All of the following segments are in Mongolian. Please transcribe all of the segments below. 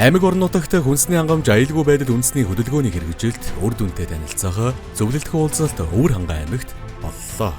Аймаг орон нутагт хүнсний хангамж аюулгүй байдал үндэсний хөдөлгөөний хэрэгжилт үр дүнтэй танилцах зөвлөлтөх уулзалт Өвөр хангай аймагт боллоо.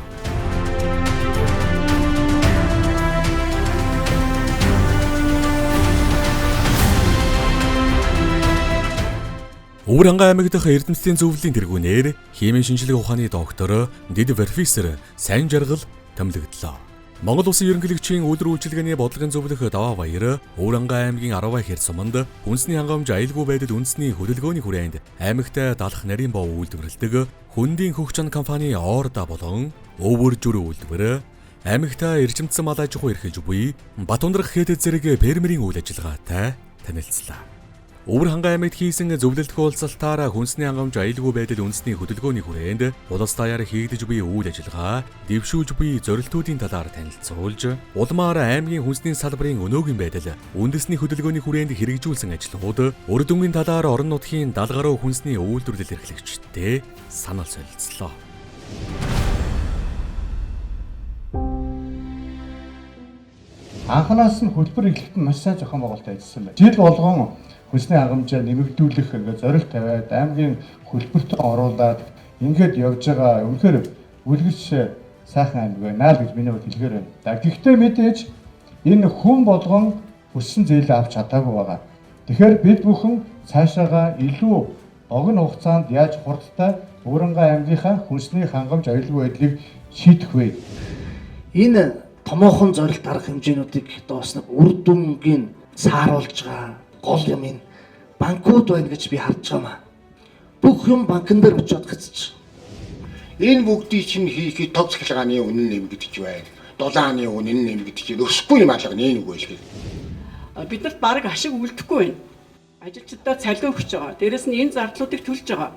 Өвөр хангай аймаг дахь эрдэмтдийн зөвлөлийн тэргүүнээр химийн шинжилгээ ухааны доктор Дэд Верфисер сайн жаргал томилогдлоо. Монгол Улсын ерөнхийлөгчийн үйлдвэр үйлчилгээний бодлогын зөвлөх Даваа Баяр Өвөр хангай аймгийн 10 хэр суманд хүнсний хангамж аюулгүй байдал үндэсний хөдөлгөөний хүрээнд аймагтай далах нарийн боо үйлдвэрлэдэг хөндийн хөх чон компани Орда болон Өвөр жүр үйлдвэр аймагтай эрчимцэн мал аж ахуй эрхэлж буй Батундрах хэд зэрэг фермерийн үйл ажиллагаатай танилцлаа. Өвөр хангай аймагт хийсэн зөвлөлтөх уулзалтаар хүнсний хангамж аюулгүй байдал үндэсний хөдөлгөөний хүрээнд улс даяар хийгдэж буй үйл ажиллагаа, дэвшүүлж буй зорилтуудын талаар танилцуулж, улмаар аймгийн хүнсний салбарын өнөөгийн байдал, үндэсний хөдөлгөөний хүрээнд хэрэгжүүлсэн ажлууд, үр дүнгийн талаар орон нутгийн 70 гаруй хүнсний үйлдвэрлэл эрхлэгчтэй санал солилцлоо. Анханаас нь хөтөлбөр эхлэлт нь маш сайн зохион байгуулалттай ажилласан байна. Жил болгон хүнсний хангамжаа нэмэгдүүлэх зорилт тавиад аймгийн хөтөлбөртөө оруулаад ингээд явж байгаа үнэхээр үлгэрч сайхан аймаг байна л гэж миний хувьд хэлэхээр байна. Гэхдээ мэдээж энэ хүн болгон хүссэн зээлээ авч чадаагүй байгаа. Тэгэхээр бид бүхэн цаашаага илүү богино хугацаанд яаж хурдтай Өвөр хангай аймгийнхаа хүнсний хангамж аюулгүй байдлыг шийдэх вэ? Энэ томоохон зорилт арга хэмжээнүүдийг доосног үр дүнгийн сааруулж байгаа гол юм энэ банкуд байна гэж би харж байгаамаа. Бүх юм банкн дээр очиод гацчих. Энэ бүгдийг чинь хийхэд тог цахилгааны үнэн нэмэгдэж байна. Дулааны үнэн нэмэгдэж байна. Өсөхгүй юм алга нэг үгүй л гээ. Биднэрт бараг ашиг үлдэхгүй байна. Ажилчдаа цалин өгч байгаа. Дээрэс нь энэ зардлуудыг төлж байгаа.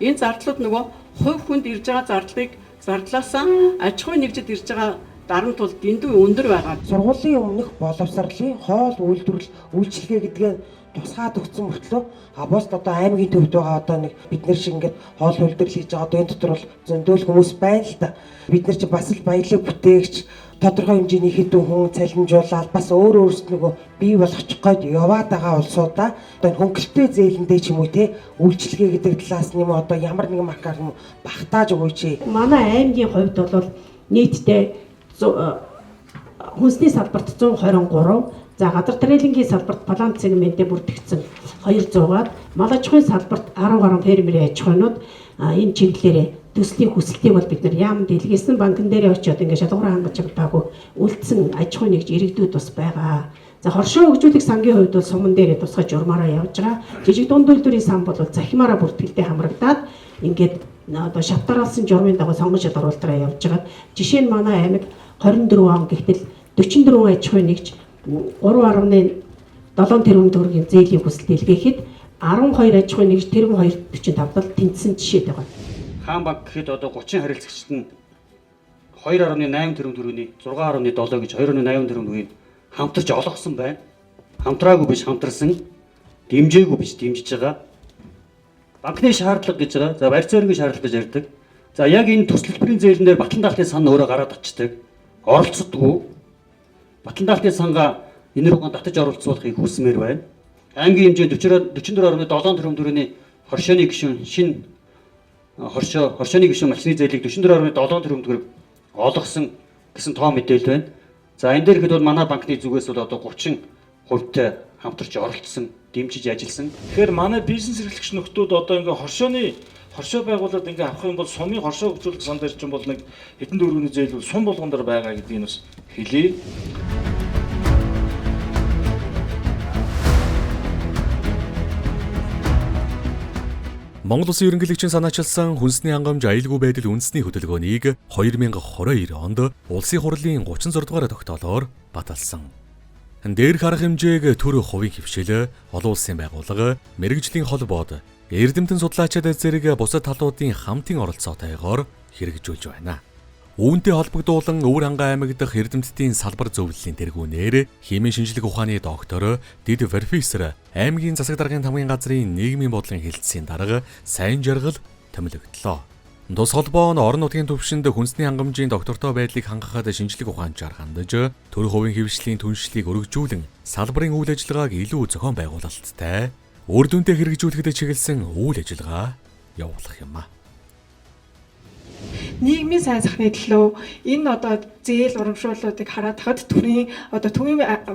Энэ зардлууд нөгөө хувь хүнд ирж байгаа зардлыг зардлаасаа аж ахуй нэгжид ирж байгаа дарамт бол дэндүү өндөр байгаа. Сургуулийн өмнөх боловсролын хоол үйлдвэрлэл үйлчилгээ гэдгээ тусгаад өгсөн мөртлөө босд одоо аймгийн төвд байгаа одоо нэг бид нар шиг ингээд хоол үйлдвэрлэл хийж байгаа одоо энэ дотор бол зөндөл хүмүүс байна л да. Бид нар чи бас л баялаг бүтээгч тодорхой хэмжээний хэдэн хүн цалинжуулаад бас өөрөөсөө нөгөө бий болгочих гээд яваад байгаа улсуудаа одоо хөнгөлтэй зээлэндээ ч юм уу те үйлчилгээ гэдэг талаас нь юм одоо ямар нэгэн макар юм багтааж өгөөч. Манай аймгийн хувьд бол нийтдээ хүнсний салбарт 123, за газар тариалангийн салбарт плант сегментээ бүртгэгдсэн 200-аад, мал аж ахуйн салбарт 10 гаруй фермерийн аж ахуйнууд энэ чиглэлээр төслийн хүсэлтийг бол бид нар яам дэлгэсэн банкн дээр очиод ингээд шалгуур хангаж байгаагүй үлдсэн аж ахуй нэгж иргэдүүд бас байгаа. За хоршоо хөгжүүлэх сангийн хувьд бол суман дээр тусгай журмаараа явж байгаа. Жижиг дунд үйлдвэрийн сан бол захимаараа бүртгэлтэй хамрагдаад ингээд одоо шатараалсан журмын дагуу сонгон шал оруулалтаараа явж байгаа. Жишээ нь манай аймаг 24 он гэтэл 44 аж ахуй нэгж 3.7 тэрбум төгрөгийн зээлийн хүсэлт илгээхэд 12 аж ахуй нэгж тэрбум 2.45-д тэнцсэн жишээ байгаа. Хаан банк гэхэд одоо 30 харилцагчид нь 2.8 тэрбум төгрөгийн 6.7 гэж 2.8 тэрбум төгрөгийг хамтарч олгосон байна. Хамтраагүй биш хамтарсан, дэмжээгүй биш дэмжиж байгаа. Банкны шаардлага гэж байгаа. За барьц өргөний шаардлага гэж ярьдаг. За яг энэ төсөлбөрийн зээлэн дээр Батлан даалтын сан өөрөө гараад очдог. Оролцдоггүй. Батлан даалтын сангаа энэ рүүгээ татаж оролцуулахыг хүсмээр байна. Аймгийн хэмжээ 44.7 тэрбум төгрөгийн хоршооны гишүүн шинэ хоршооны гишүүн малчны зээлийг 44.7 тэрбум төгрөг олгосон гэсэн тоо мэдээлэл байна. За энэ дээр хэд бол манай банкны зүгээс бол одоо 30% хамтарч оролцсон, дэмжиж ажилласан. Тэгэхээр манай бизнес эрхлэгч нөхдүүд одоо ингээ хоршоо байгуулад ингээ авах юм бол сумын хоршоо хөгжүүлэх сан дээр чинь бол нэг хэдэн төгрөгийн зээл бол сум болгон дээр байгаа гэдгийг нь бас хэлье. Монгол Улсын ерөнхийлөгчийн санаачилсан хүнсний хангамж аюулгүй байдал үндэсний хөдөлгөөнийг 2022 онд улсын хурлын 36 дугаар тогтоолоор баталсан. Дээрх арга хэмжээг төр хувийн хвшил, олон улсын байгууллага, мэрэгжлийн холбоод, эрдэмтэн судлаачид зэрэг бусад талуудын хамтын оролцоотойгоор хэрэгжүүлж байна. Үүнтэй холбогдуулан Өвөр хангай аймаг дахь эрдэмтдийн салбар зөвлөлийн тэргүүнээр химийн шинжилгээ ухааны доктор Дэд Верфисер аймгийн засаг даргын тамгын газрын нийгмийн бодлогын хэлтсийн дарга сайн жаргал томилогдлоо. Тус холбоо нь орон нутгийн түвшинд хүнсний хангамжийн доктортой байдлыг хангахад шинжлэх ухаанчаар хандаж, төрийн хувийн хэвшлийн түншлийг өргөжүүлэн салбарын үйл ажиллагааг илүү зохион байгуулалттай, үр дүнтэй хэрэгжүүлэхэд чиглэсэн үйл ажиллагаа явуулах юм а. Нийгмийн сайн сайхны төлөө энэ одоо зээл урамшууллуудыг хараад хад төвийн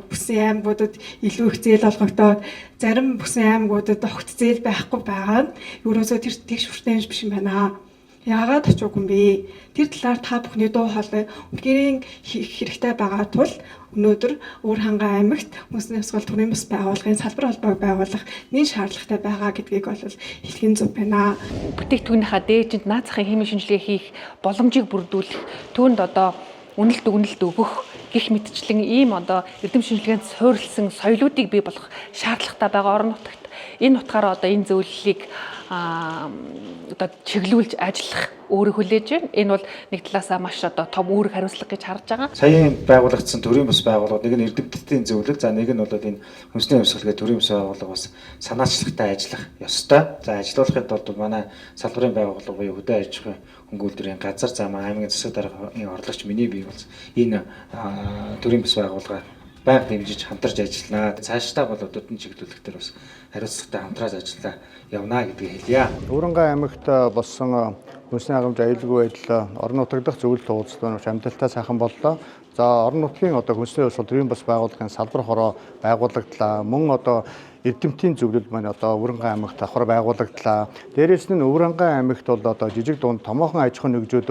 бүсийн аймагуудад илүү их зээл олгогдоод зарим бүсийн аймагуудад огт зээл байхгүй байгаа нь ерөөсөө тэр тэгш хүртээмж биш юм байна. Яагаад очоогүй юм бэ? Тэр талаар та бүхний дуу хоолой үнэхээр хэрэгтэй байгаа тул өнөөдөр Өвөрхангай аймагт хүнсний ёсгол төрийн бас байгууллагын салбар холбоог байгуулах нэн шаардлагатай байгаа гэдгийг бол хэлхийн зүг байна. Бүтээгдэхүүнийхаа дээжинд наад захын химийн шинжилгээ хийх боломжийг бүрдүүлэх, түүнд одоо үнэлт өгөх гэх мэтчлэн ийм одоо эрдэм шинжилгээнд суурилсан соёлоодыг бий болгох шаардлагатай байгаа орон нутагт энэ утгаараа одоо энэ зөвлөлийг одоо чиглүүлж ажиллах өөрөөр хүлээж байна. Энэ бол нэг талаасаа маш одоо том үүрэг хариуцлага гэж харж байгаа. Саяхан байгуулагдсан төрийн бас байгууллагууд нэг нь эрдэмтдийн зөвлөл, за нэг нь бол энэ хүнсний ёсгол гэх төрийн бас байгууллага бас санаачлагтай ажиллах ёстой. За ажиллуулахад бол манай салбарын байгууллага буюу хөдөө аж ахуйн хөнгөлдрийн газар зам аймгийн засаг даргын орлогч миний бие бол энэ төрийн бас байгууллага байнга дэмжиж хамтарч ажиллана. Цаашдаа бол өдөртөн чиглүүлэх төр бас хариуцлагатай хамтрааж ажиллаа явна гэдгийг хэлье. Өвөрхангай аймагт болсон хүнсний хангамж аюулгүй байдал орон нутаг дахь зөвлөлт уулзсан амжилттай сайхан боллоо. За орон нутгийн одоо хүнсний ёсгол төрийн бас байгууллагын салбар хороо байгуулагдлаа. Мөн одоо эрдэмтдийн зөвлөл маань одоо Өвөрхангай аймагт давхар байгуулагдлаа. Дээрээс нь Өвөрхангай аймагт бол одоо жижиг дунд томоохон аж ахуйн нэгжүүд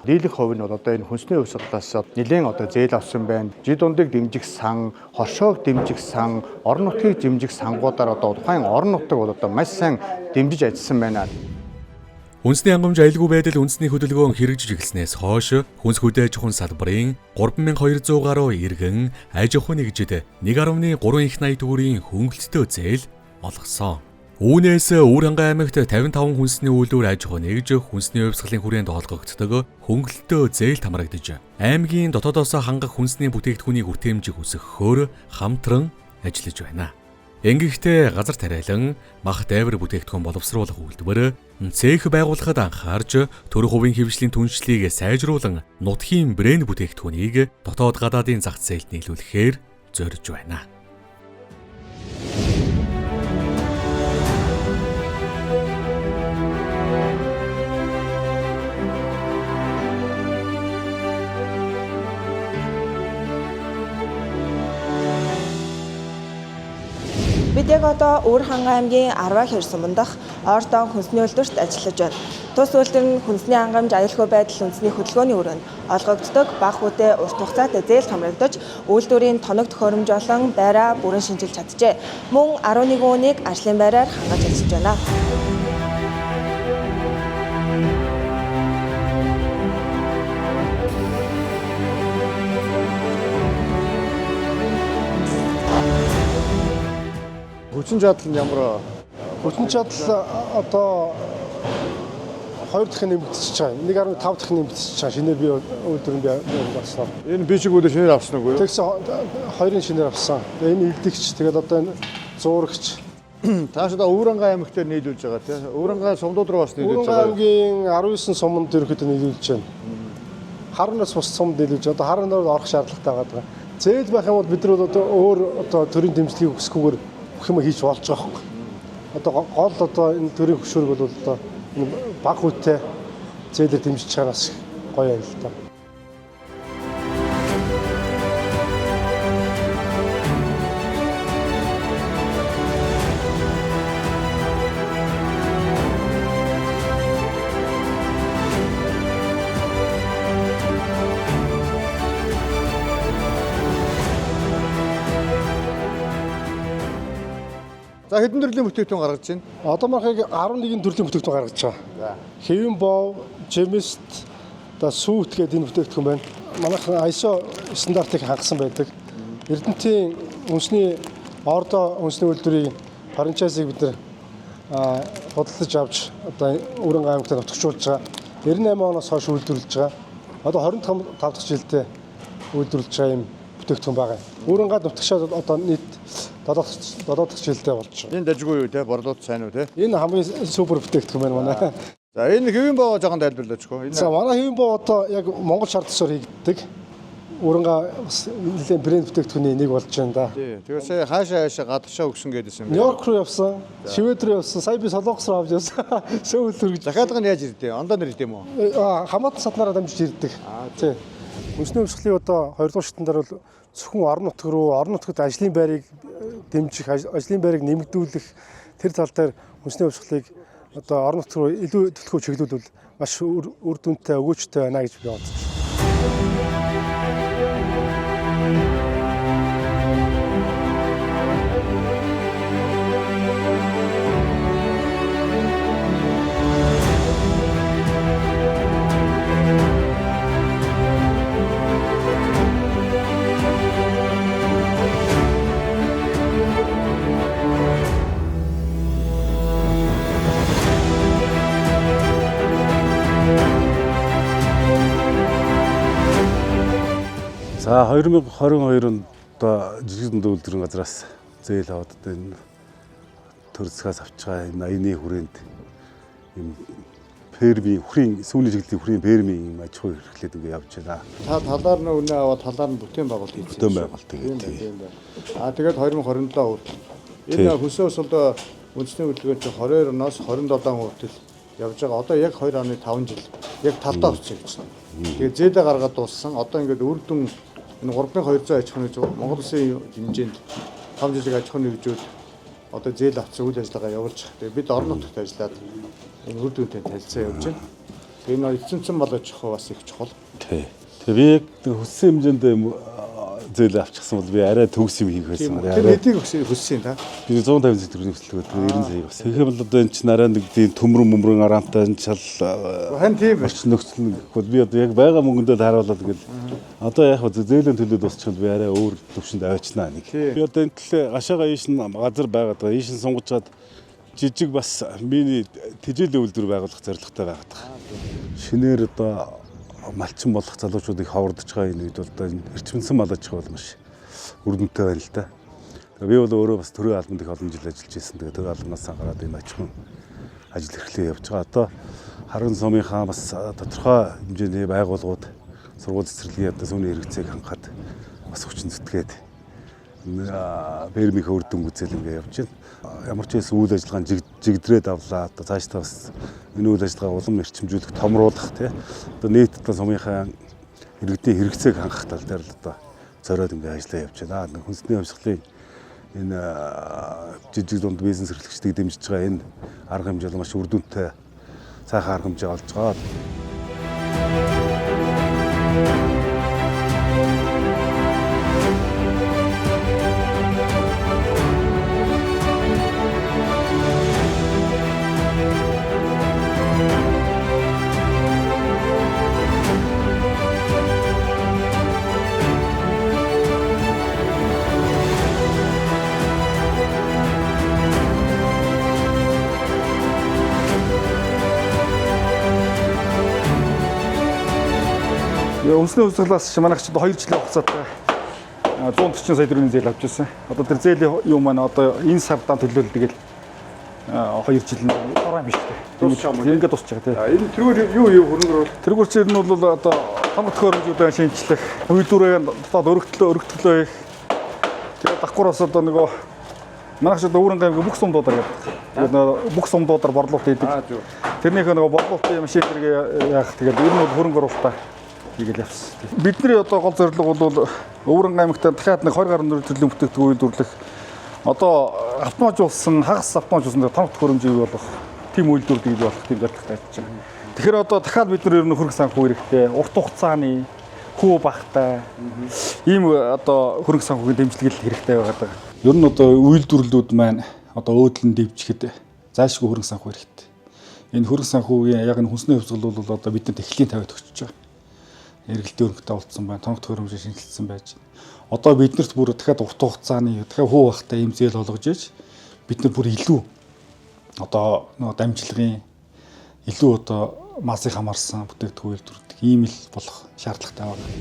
дийлэх хувь нь бол одоо энэ хүнсний ёсголоос нэлээд одоо зээл авсан байна. Жид дундыг дэмжих сан, хоршоог дэмжих сан, орон нутгийг дэмжих сангуудаар одоо тухайн орон нутаг бол одоо маш сайн дэмжиж ажилласан байна. Хүнсний хангамж аюулгүй байдал үндэсний хөдөлгөөн хэрэгжиж эхэлснээс хойш хүнс хөдөө аж ахуйн салбарын 3200 гаруй иргэн аж ахуйн нэгжид 1.3 их 80 төгрөгийн хөнгөлөлтөө зээл олгосон. Үүнээс Өвөрхангай аймагт 55 хүнсний үйлдвэр аж ахуй нэгж хүнсний хувьсгалын хүрээнд олгогддог хөнгөлөлтөө зээлд хамрагдаж аймгийн дотоодоос хангах хүнсний бүтээгдэхүүнийг үртэмжих өсгөхөөр хамтран ажиллаж байна. Ингэхдээ газар тариалан мах дайвар бүтээгдэхүүн боловсруулах үйлдвэр цех байгуулахад анхаарч төрийн хувийн хэвшлийн түншлийг сайжруулан нутгийн брэнд бүтээгдэхүүнийг дотоод гадаадын зах зээлд нийлүүлэхээр зорьж байна. Бид яг одоо Өвөрхангай аймгийн Арваа хэр суман дахь Ордон хүнсний үйлдвэрт ажиллаж байна. Тус үйлдвэр нь хүнсний хангамж аюулгүй байдал үндэсний хөдөлгөөний өрөөнд олгогддог бага хүтээ урт хугацаатай зээлд хамрагдаж үйлдвэрийн тоног төхөөрөмж болон байраа бүрэн шинжилж чаджээ. Мөн 11 үнийг ажлын байраар хангаж ажиллаж байна. Хүчин чадал нь ямар? Хүчин чадал одоо 2 дахин нэмэгдэж байгаа. 1.5 дахин нэмэгдэж байгаа. Шинээр би үйлдвэр нь болсон. Энэ би чиг үүдээ шинээр авсан уу? Тэгсэн 2-ын шинээр авсан. Тэгээ энэ илдэгч, тэгээд одоо энэ зуурагч. Тааш одоо Өвөрхангай аймагт нийлүүлж байгаа тийм. Өвөрхангай сумдууд руу бас нийлүүлж байгаа. Өвөрхангай аймгийн 19 суманд ерөөхдөө нийлүүлж байна. Харанаас бус сумд нийлүүлж. Одоо харанаар орох шаардлагатай байгаа. Зээл байх юм бол бид нар одоо өөр одоо төрийн дэмжлэгийг өсгөхгүйгээр юм хийж болж байгаа юм. Одоо гол одоо энэ төрийн хөшөөрөг бол одоо энэ бага хүтээ зээлээр дэмжиж чараас гоё юм л та. За хэдэн төрлийн бүтээгдэхүүн гаргаж байна? Одоо мархыг 11 төрлийн бүтээгдэхүүн гаргаж байгаа. Хэвэн боо, жимст, сүүт гэдэг энэ бүтээгдэхүүн байна. Манайхан ISO стандартыг хангасан байдаг. Эрдэмтийн үндэсний ордо үндэсний үйлдвэрийн франчайзыг бид нар худалдаж авч одоо Өвөрхангай аймагт нутагшуулж байгаа. 98 оноос хойш үйлдвэрлэж байгаа. Одоо 25 дахь жилдээ үйлдвэрлэж байгаа юм бүтээгдэхүүн байгаа. Өвөрхангайд нутагшаад одоо нийт 7 дахь жилдээ болж байгаа. Энэ дажгүй юу те? Борлууд сайн уу те? Энэ хамгийн супер бүтээгдэхүүн байна манай. За энэ хэвэн боо жоохон тайлбарлаач хөө. За манай хэвэн боо одоо яг Монгол шар тусаар хийгддэг. Уранга бас нэлээд брэнд бүтээгдэхүүний нэг болж байна да. Тий. Тэгэхээр сая хаашаа гадагшаа өгсөн гэдээсэн юм. Нью-Йорк руу явсан, Швед руу явсан, сая би Солонгос руу авч явсан. Сөүл төрөж. Захиалга нь яаж ирдээ? Ондоо нэр идэм үү? Хамаатан сатнараа дамжиж ирдэг. Тий. Хүнсний хувьсгалын одоо 2 дугаар шатнаар бол зөвхөн орон нутг руу, орон нутгад ажлын байрыг дэмжих, ажлын байрыг нэмэгдүүлэх тэр тал дээр хүнсний хувьсгалыг одоо орон нутг руу илүү төлхөө чиглүүлвэл маш үр дүнтэй өгөөжтэй байна гэж би бодож байна. За 2022 онд одоо жижиг дунд үйлдвэрийн газраас зээл аваад одоо энэ төрөлцгөөс авч байгаа энэ аяны хүрээнд юм ферми хүрийн сүүлийн чиглэлийн хүрийн ферми юм аж ахуй эрхлээд ингэ явж байна. Та талаар нь үнэ аваад талаар нь бүтээн байгуулалт хийсэн. Бүтээн байгуулалт тийм. Тэгээд 2027 хүртэл энэ хүнсний хувьсгал үндэсний хөдөлгөөн чинь 22 оноос 27 хүртэл явж байгаа. Одоо яг 2.5 жил яг талдаа орчих гэж байна. Тэгээд зээлээ гаргаад дууссан. Одоо ингээд үр дүн энэ 3200 аж ахуйн нэгж Монгол Улсын хэмжээнд 5 жилийн аж ахуйн нэгжүүд одоо зээл авсан үйл ажиллагаа явуулж байгаа. Тэгээд бид орон нутагт ажиллаад энэ үр дүнтэй танилцаа явуулж байна. Тэгээд энэ эцсэнцэн бол аж ахуй бас их чухал. Тий. Тэгээд би яг хүссэн хэмжээнд зээл авчихсан бол би арай төгс юм хийх байсан. Тэр хэдийг хүссэн та? Би 150 сая төгрөг хүсэлгүй 90 сая бас. Тэгэхээр бол одоо энэ чинь арай нэг тийм төмрөн араамтай энэ чал хан тийм орчин нөхцөл гэхэд би одоо яг байгаа мөнгөндөө харуулаад ингээл одоо яг зээлийн төлөөд босчиход би арай өөр төвшөнд авчнаа нэг. Би одоо энэ төлөө гашаага ийш нь газар байгаад байгаа. Ийш нь сунгажаад жижиг бас миний тэжээлийн үйлдвэр байгуулах зорилготой байгаад байгаа. Шинээр одоо малчин болох залуучууд их ховордож байгаа энэ үед бол одоо эрчимсэн мал аж ахуй бол маш үр дүнтэй байна л да. Би бол өөрөө бас төрийн албанд их олон жил ажиллаж байсан. Тэгээ төрийн албанаас гараад энэ аж ахуйн ажил эрхлээ явж байгаа. Одоо харган сумынхаа бас тодорхой хэмжээний байгууллагууд сургууль цэцэрлэгийн одоо зүүнний хэрэгцээг хангахад бас хүчин зүтгээд фермийн үр дүн үзэл ингээ явж байна. Ямар ч байсан үйл ажиллагааны жигдрээд авлаа. Одоо цаашдаа бас энэ үйл ажиллагаа улам эрчимжүүлэх, томруулах тий. Одоо нийт одоо сумынхаа иргэдийн хэрэгцээг хангах тал дээр л одоо зориод ингээ ажиллаа явж байна. Хүнсний хувьсгалын энэ жижиг дунд бизнес эрхлэгчдийг дэмжиж байгаа энэ арга хэмжээ маш үр дүнтэй сайхан арга хэмжээ олж байгаа. Үндэсний хувьсгалаас манайх ч 2 жилийн хугацаатай 140 сая төгрөгийн зээл авч ирсэн. Одоо тэр зээлийн юм маань одоо энэ сардаан төлөөлөл тэгэл 2 жил дараа биш үү. Ингээд дуусч байгаа тийм. Энэ тэргээр юу хөрөнгө тэргээр чинь нь бол одоо том төхөөрөмжүүдээ шинжлэх, үйлдвэрээ дотоод өргөтгөлөө их. Тэгээд давхраас одоо нөгөө манайх ч өөрөнгө аймгийн бүх сумдуудаар гэдэг. Тэгээд бүх сумдуудаар борлуулалт хийдэг. Тэрнийхээ нөгөө борлуулалтын машин зэрэг яах тэгээд ер нь хөрөнгө оруулалтаа хийгээл явсан. Бидний одоо гол зорилго бол Өвөрөн аймагт дахиад нэг 20 гаруй төрлийн бүтээгдэхүүн үйлдвэрлэх одоо автоматжуулсан хагас автоматжуулсан том төхөөрөмжийг болох тийм үйлдвэрлэлийг бий болох тийм зорилготой ажиллаж байгаа. Тэгэхээр одоо дахиад бид нар ер нь хөрөнгө санхүү хэрэгтэй, урт хугацааны хүү багтай ийм одоо хөрөнгө санхүүгийн дэмжлэгэл хэрэгтэй байгаа. Ер нь одоо үйлдвэрлэлүүд маань одоо өөдлөн дэвжихэд заашгүй хөрөнгө санхүү хэрэгтэй. Энэ хөрөнгө санхүүгийн яг энэ хүнсний хувьсгал бол одоо бидэнд эхлэлийн тавиад өгч байгаа. Эргэлтийн өргөдөө олдсон байна, тоног төхөөрөмж шинжилсэн байж. Одоо биднэрт бүр дахиад урт хугацааны дахиад хуу бахтай юм зээл олгож иж бид нар бүр илүү одоо нөгөө дамжлагын илүү одоо масыг хамаарсан бүтээгдэхүүн үйлдвэрлэдэг ийм л болох шаардлагатай байна.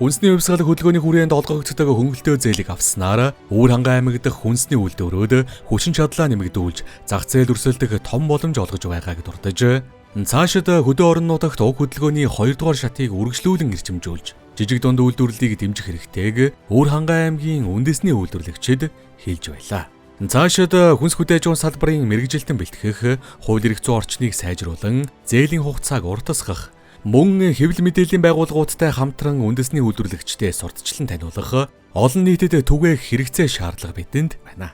Хүнсний хувьсгал хөдөлгөөний хүрээнд олгогддог хөнгөлтөө зээлийг авснаар Өвөр хангай аймаг дахь хүнсний үйлдвэрүүд хүчин чадлаа нэмэгдүүлж зах зээл өрсөлдөх том боломж олгож байгааг дурдж, цаашид хөдөө орнуудагт уг хөдөлгөөний 2 дугаар шатыг үргэлжлүүлэн эрчимжүүлж, жижиг дунд үйлдвэрлэлийг дэмжих хэрэгтэйг Өвөр хангай аймгийн үндэсний үйлдвэрлэгчид хэлж байлаа. Цаашид хүнс хүлээж авах салбарын мэргэжилтэн бэлтгэх, хууль эрх зүйн орчныг сайжруулан, зээлийн хугацааг уртасгах, мөн хэвлэл мэдээллийн байгууллагуудтай хамтран үндэсний үйлдвэрлэгчдээ сурталчлан таниулах, олон нийтэд түгээх хэрэгцээ шаардлага бидэнд байна.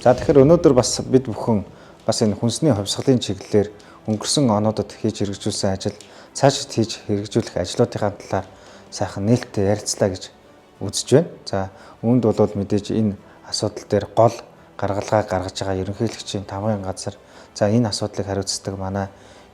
За тэгэхээр өнөөдөр бас бид бүхэн бас энэ хүнсний хувьсгалын чиглэлээр өнгөрсөн онуудад хийж хэрэгжүүлсэн ажил, цаашид хийж хэрэгжүүлэх ажлуудын талаар сайхан нээлттэй ярилцлаа гэж үзэж байна. За үүнд бол мэдээж энэ асуудал дээр гол гаргалгаа гаргаж байгаа ерөнхийлөгчийн тамгын газар, за энэ асуудлыг хариуцдаг манай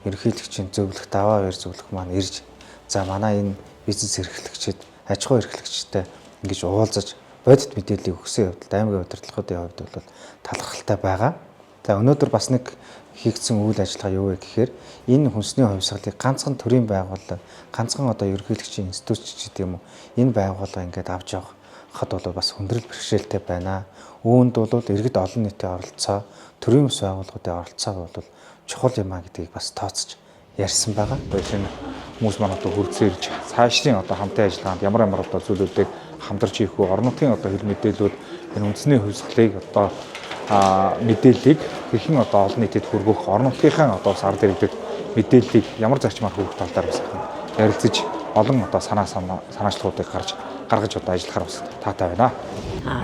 ерөнхийлөгчийн зөвлөх даваа байр зөвлөх маань ирж, за манай энэ бизнес эрхлэгчид, аж ахуй эрхлэгчтэй ингэж уулзаж бодит мэдээллийг өгсөн явдалд аймгийн удирдлагуудын хувьд бол талархалтай байгаа. За өнөөдөр бас нэг хийгдсэн үйл ажиллагаа юу вэ гэхээр энэ хүнсний хувьсгалыг ганцхан төрийн байгууллага, ганцхан одоо ерөнхийлөгчийн институт ч гэдэг юм уу, энэ байгууллага ингээд авч явахад бол бас хүндрэл бэрхшээлтэй байна. Үүнд бол иргэд олон нийтийн оролцоо, төрийн бас байгууллагуудын оролцоо бол чухал юм а гэдгийг бас тооцож ярьсан байгаа. Энэ хүмүүс маань одоо хөрцөө ирж цаашдын одоо хамтын ажиллагаанд ямар одоо зүйлүүдийг хамтарч хийх үү, орон нутгийн одоо хэл мэдээлүүд энэ үндэсний хувьсгалыг одоо мэдээллийг хэрхэн одоо олон нийтэд хүргэх, орон нутгийнхаа одоо ард иргэдэд мэдээллийг ямар зарчмаар хүргэх талаар бас ярилцаж олон одоо санаачлагуудыг гаргаж одоо ажиллахаар бас таатай байна.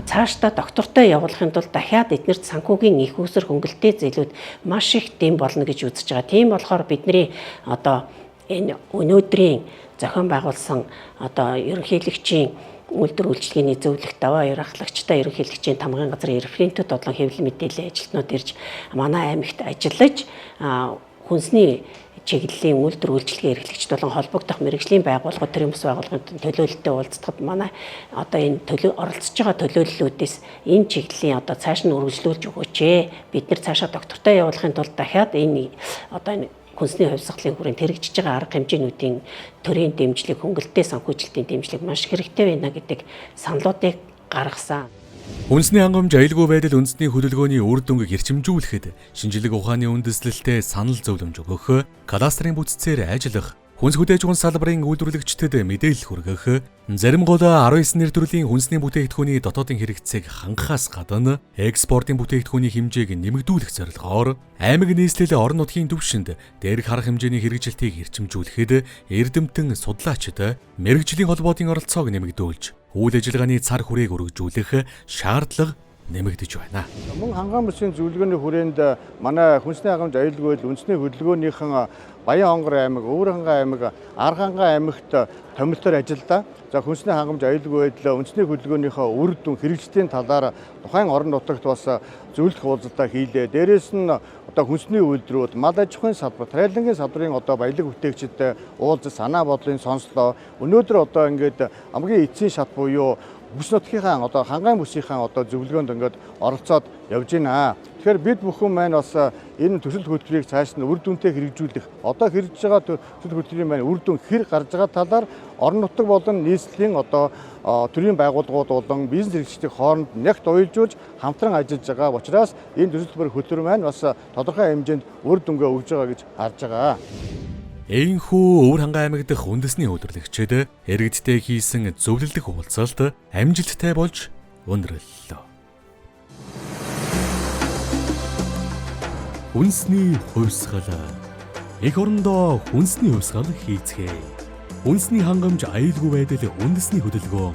Цаашдаа доктортой явуулахын тулд дахиад эднэрт санхүүгийн их усэр хөнгөлтэй зээлүүд маш их дэм болно гэж үзэж байгаа. Тийм болохоор бидний одоо энэ өнөөдрийн зохион байгуулсан одоо ерөнхийлөгчийн үйлдвэр үйлчилгээний зөвлөх даваа ярахлагчтай ерөнхийлөгчийн тамгын газрын референтүүд болон хэвлэл мэдээллийн ажилтнууд ирж манай аймагт ажиллаж хүнсний чиглэлийн үйлдвэр үйлчилгээ эрхлэгчд болон холбогдох мэргэжлийн байгууллагууд, төрийн бас байгууллагуудын төлөөлөлтөд уулзахад манай одоо энэ оролцож байгаа төлөөллүүдээс энэ чиглэлийн одоо цааш нь үргэлжлүүлж өгөөч. Бид нар цаашаа доктортой явуулахын тулд дахиад энэ одоо энэ хүнсний хувьсгалын хүрээнд хэрэгжиж байгаа арга хэмжээнүүдийн төрийн дэмжлэг, хөнгөлтэй санхүүжилтийн дэмжлэг маш хэрэгтэй байна гэдэг саналуудыг гаргасан. Хүнсний хангамж аюулгүй байдал үндэсний хөдөлгөөний үр дүнг эрчимжүүлэхэд шинжлэх ухааны үндэслэлтэй санал зөвлөмж өгөх, кадастрын бүтцээр ажиллах, хүнс хүлээж авах салбарын үйлдвэрлэгчдэд мэдээлэл хүргэх, зарим гол 19 нэр төрлийн хүнсний бүтээгдэхүүний дотоодын хэрэгцээг хангахаас гадна экспортын бүтээгдэхүүний хэмжээг нэмэгдүүлэх зорилгоор аймаг нийслэл орон нутгийн түвшинд дээрх арга хэмжээний хэрэгжилтийг эрчимжүүлэхэд эрдэмтэн судлаачид мэргэжлийн холбоотын оролцоог нэмэгдүүлж үйл ажиллагааны цар хүрээг өргөжүүлэх шаардлага нэмэгдэж байна. Мөн ханган бүсийн зөвлөгөөний хүрээнд манай хүнсний хангамж аюулгүй байдал үндэсний хөдөлгөөнийхэн Баян хонгор аймаг, Өвөр хангай аймаг, Арга хангай аймагт томилтоор ажилладаг. За хүнсний хангамж аюулгүй байдал үндэсний хөдөлгөөнийхөө үр дүн хэрэгжлийн талаар тухайн орон нутагт бас зөвлөх уулзалтаа хийлээ. Дээрээс нь одоо хүнсний үйлдвэрүүд, мал аж ахуйн салбар, тариалангийн салбарын одоо баялаг бүтээгчид уулзаж санаа бодлыг сонслоо. Өнөөдөр одоо ингээд хамгийн эцсийн шат буюу бүс нутгийнхаа одоо хангайн бүсийнхаа одоо зөвлөгөөнд ингээд оролцоод явж байна. Тэгэхээр бид бүхэн маань бас энэ төсөл хөтөлбөрийг цааш нь үр дүнтэй хэрэгжүүлэх, одоо хэрэгжиж байгаа төсөл хөтөлбөрийн маань үр дүн хэр гарч байгаа талаар орон нутаг болон нийслэлийн одоо төрийн байгууллагууд болон бизнес хэрэгжлүүдийн хооронд нягт уялжуулж хамтран ажиллаж байгаа учраас энэ төсөл хөтөлбөр маань бас тодорхой хэмжээнд үр дүнгээ өгж байгаа гэж харж байгаа. Энэхүү Өвөр хангай аймаг дахь үндэсний үйлдвэрлэгчид иргэдтэй хийсэн зөвлөлдөх уулзалт амжилттай болж өндөрлөлөө. Хүнсний хувьсгал. Эх орондоо хүнсний хувьсгал хийцгээе. Хүнсний хангамж аюулгүй байдал үндэсний хөдөлгөөн